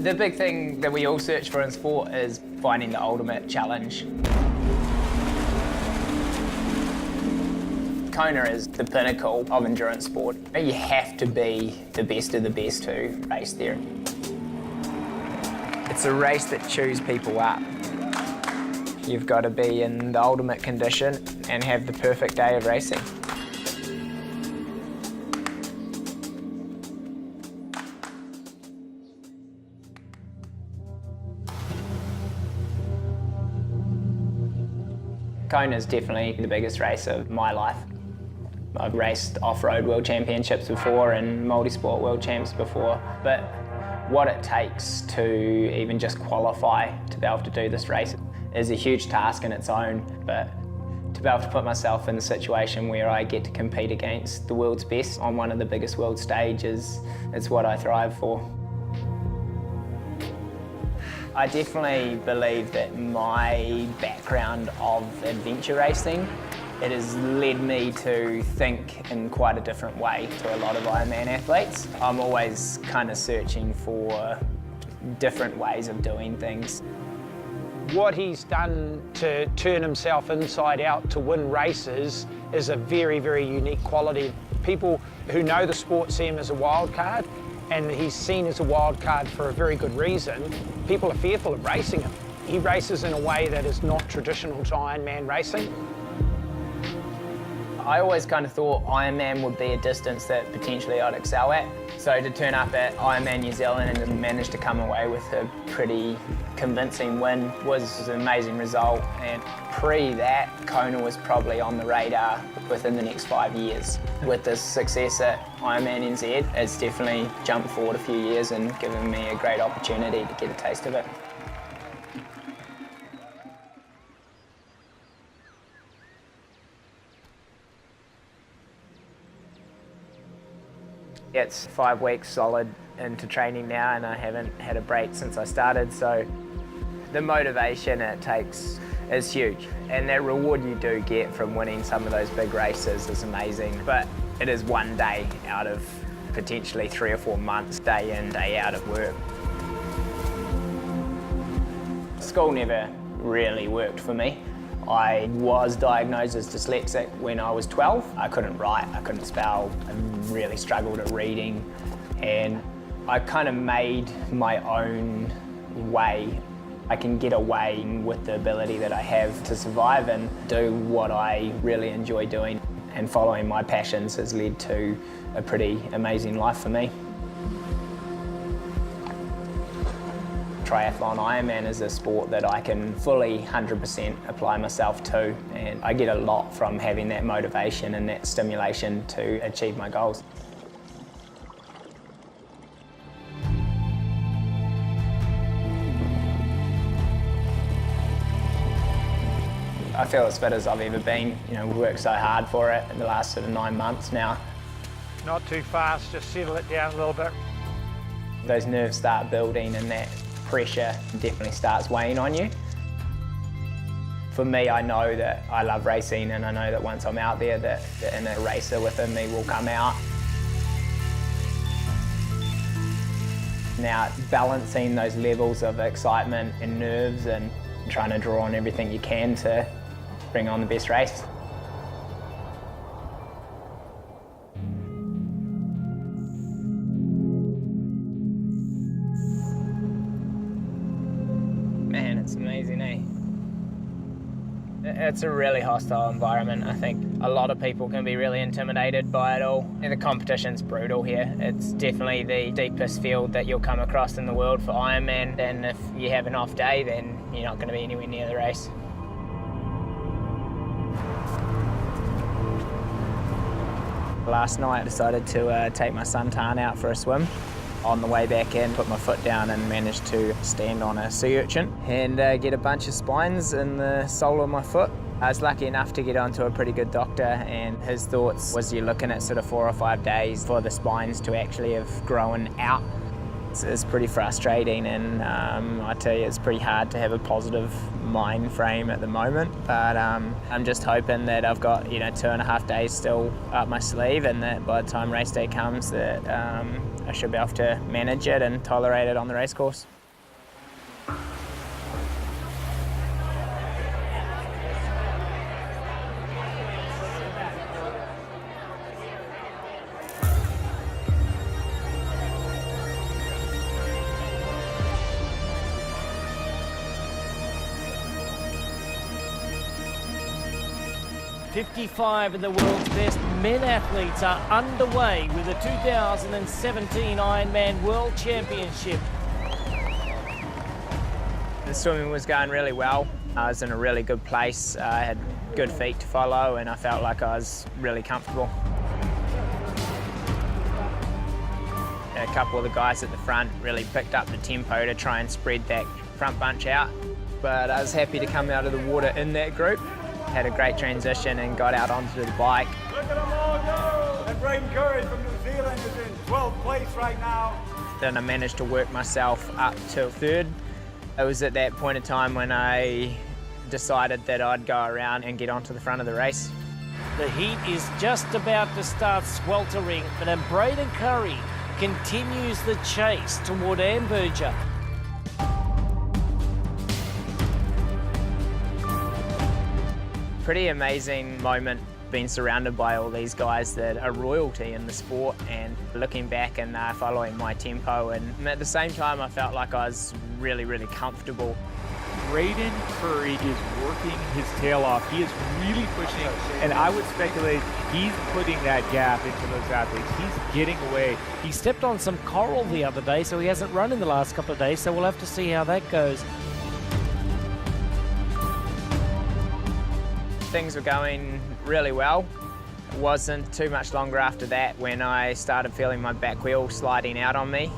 The big thing that we all search for in sport is finding the ultimate challenge. Kona is the pinnacle of endurance sport. You have to be the best of the best to race there. It's a race that chews people up. You've got to be in the ultimate condition and have the perfect day of racing. Kona is definitely the biggest race of my life. I've raced off-road world championships before and multi-sport world champs before, but what it takes to even just qualify to be able to do this race is a huge task in its own, but to be able to put myself in a situation where I get to compete against the world's best on one of the biggest world stages, it's what I thrive for. I definitely believe that my background of adventure racing, it has led me to think in quite a different way to a lot of Ironman athletes. I'm always kind of searching for different ways of doing things. What he's done to turn himself inside out to win races is a very, very unique quality. People who know the sport see him as a wild card, and he's seen as a wild card for a very good reason. People are fearful of racing him. He races in a way that is not traditional to Ironman racing. I always kind of thought Ironman would be a distance that potentially I'd excel at. So to turn up at Ironman New Zealand and manage to come away with a pretty convincing win was an amazing result. And pre that, Kona was probably on the radar within the next 5 years. With this success at Ironman NZ, it's definitely jumped forward a few years and given me a great opportunity to get a taste of it. It's 5 weeks solid into training now, and I haven't had a break since I started, so the motivation it takes is huge. And that reward you do get from winning some of those big races is amazing, but it is one day out of potentially 3 or 4 months, day in, day out of work. School never really worked for me. I was diagnosed as dyslexic when I was 12. I couldn't write, I couldn't spell, I really struggled at reading, and I kind of made my own way. I can get away with the ability that I have to survive and do what I really enjoy doing, and following my passions has led to a pretty amazing life for me. Triathlon Ironman is a sport that I can fully 100% apply myself to, and I get a lot from having that motivation and that stimulation to achieve my goals. I feel as fit as I've ever been. You know, we worked so hard for it in the last sort of 9 months now. Not too fast, just settle it down a little bit. Those nerves start building and that pressure definitely starts weighing on you. For me, I know that I love racing, and I know that once I'm out there, that the inner racer within me will come out. Now, balancing those levels of excitement and nerves and trying to draw on everything you can to bring on the best race. Man, it's amazing, eh? It's a really hostile environment. I think a lot of people can be really intimidated by it all. And the competition's brutal here. It's definitely the deepest field that you'll come across in the world for Ironman, and if you have an off day, then you're not going to be anywhere near the race. Last night I decided to take my son Tan out for a swim. On the way back in, put my foot down and managed to stand on a sea urchin and get a bunch of spines in the sole of my foot. I was lucky enough to get onto a pretty good doctor, and his thoughts was you're looking at sort of 4 or 5 days for the spines to actually have grown out. It's pretty frustrating, and I tell you, it's pretty hard to have a positive mind frame at the moment. But I'm just hoping that I've got 2.5 days still up my sleeve, and that by the time race day comes, that I should be able to manage it and tolerate it on the race course. 55 of the world's best men athletes are underway with the 2017 Ironman World Championship. The swimming was going really well. I was in a really good place. I had good feet to follow, and I felt like I was really comfortable. A couple of the guys at the front really picked up the tempo to try and spread that front bunch out. But I was happy to come out of the water in that group. Had a great transition and got out onto the bike. Look at them all go! And Braden Curry from New Zealand is in 12th place right now. Then I managed to work myself up to third. It was at that point in time when I decided that I'd go around and get onto the front of the race. The heat is just about to start sweltering, but then Braden Curry continues the chase toward Amberger. Pretty amazing moment being surrounded by all these guys that are royalty in the sport, and looking back and following my tempo, and at the same time I felt like I was really, really comfortable. Braden Curry is working his tail off. He is really pushing, and I would speculate he's putting that gap into those athletes. He's getting away. He stepped on some coral the other day, so he hasn't run in the last couple of days, so we'll have to see how that goes. Things were going really well. It wasn't too much longer after that when I started feeling my back wheel sliding out on me.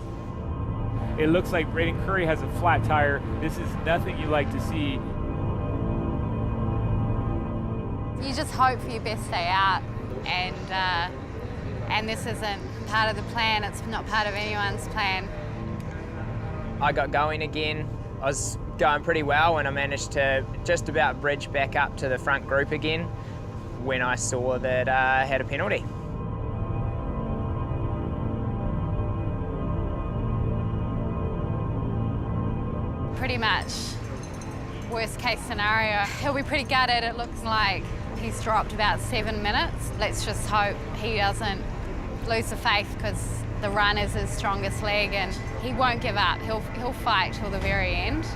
It looks like Braden Curry has a flat tire. This is nothing you like to see. You just hope for your best day out, and this isn't part of the plan. It's not part of anyone's plan. I got going again. I was going pretty well, and I managed to just about bridge back up to the front group again when I saw that I had a penalty. Pretty much worst case scenario. He'll be pretty gutted. It looks like he's dropped about 7 minutes. Let's just hope he doesn't lose the faith, because the run is his strongest leg and he won't give up. He'll fight till the very end.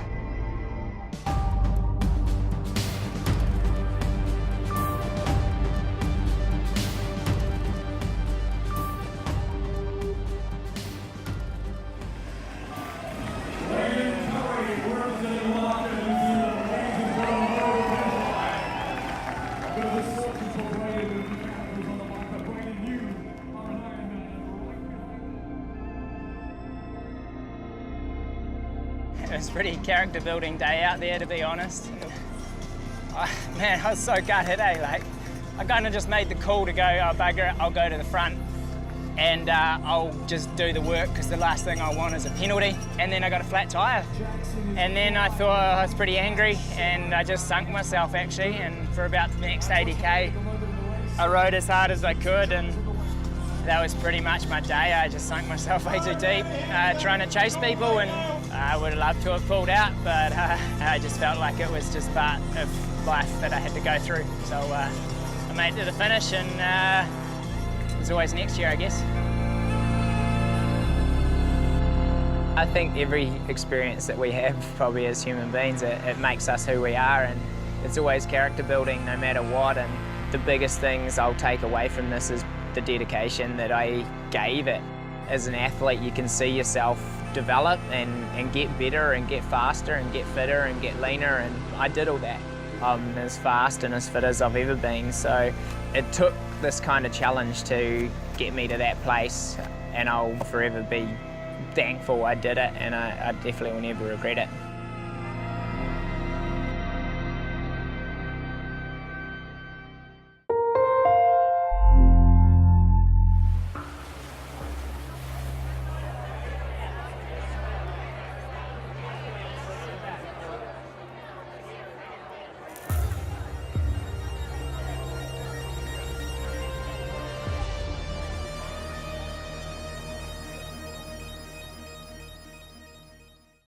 It was a pretty character-building day out there, to be honest. Man, I was so gutted, Like, I kind of just made the call to go, oh, bugger it, I'll go to the front and I'll just do the work, because the last thing I want is a penalty. And then I got a flat tyre. And then I thought I was pretty angry, and I just sunk myself, actually. And for about the next 80K, I rode as hard as I could, and that was pretty much my day. I just sunk myself way too deep, trying to chase people, and I would have loved to have pulled out, but I just felt like it was just part of life that I had to go through. So I made it to the finish, and there's always next year, I guess. I think every experience that we have, probably as human beings, it makes us who we are, and it's always character building no matter what. And the biggest things I'll take away from this is the dedication that I gave it. As an athlete, you can see yourself develop and get better and get faster and get fitter and get leaner, and I did all that. I'm as fast and as fit as I've ever been, so it took this kind of challenge to get me to that place, and I'll forever be thankful I did it, and I definitely will never regret it.